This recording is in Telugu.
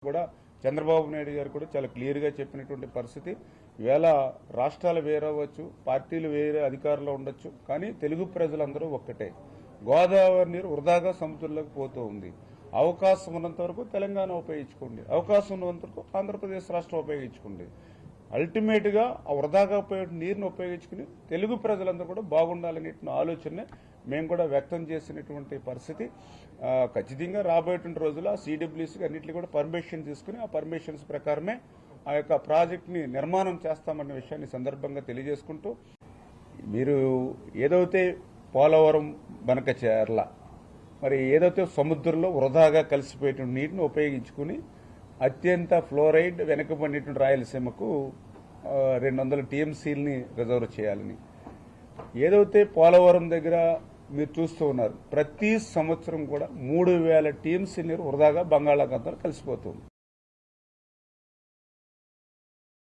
కూడా చంద్రబాబు నాయుడు గారు కూడా చాలా క్లియర్గా చెప్పినటువంటి పరిస్థితి. ఈవేళ రాష్ట్రాలు వేరవచ్చు, పార్టీలు వేరే అధికారంలో ఉండొచ్చు, కానీ తెలుగు ప్రజలందరూ ఒక్కటే. గోదావరి నీరు వృధాగా సముద్రంలోకి పోతూ ఉంది. అవకాశం ఉన్నంత వరకు తెలంగాణ ఉపయోగించుకోండి, అవకాశం ఉన్నంత వరకు ఆంధ్రప్రదేశ్ రాష్ట్రం ఉపయోగించుకోండి. అల్టిమేట్గా ఆ వృధాగా పోయే నీరుని ఉపయోగించుకుని తెలుగు ప్రజలందరూ కూడా బాగుండాలనే ఆలోచన మేము కూడా వ్యక్తం చేసినటువంటి పరిస్థితి. ఖచ్చితంగా రాబోయేటువంటి రోజుల్లో సిడబ్ల్యూసీకి అన్నింటినీ కూడా పర్మిషన్ తీసుకుని ఆ పర్మిషన్స్ ప్రకారమే ఆ యొక్క ప్రాజెక్టుని నిర్మాణం చేస్తామన్న విషయాన్ని సందర్భంగా తెలియజేసుకుంటూ, మీరు ఏదైతే పోలవరం బనకచెర్ల మరి ఏదైతే సముద్రంలో వృధాగా కలిసిపోయేటువంటి నీటిని ఉపయోగించుకుని అత్యంత ఫ్లోరైడ్ వెనకబడినటువంటి రాయలసీమకు 200 టీఎంసీలని రిజర్వ్ చేయాలని, ఏదైతే పోలవరం దగ్గర మీరు చూస్తూ ఉన్నారు, ప్రతి సంవత్సరం కూడా 3000 టీఎంసీ నీరు వృధాగా బంగాళాఖాతంలో కలిసిపోతుంది.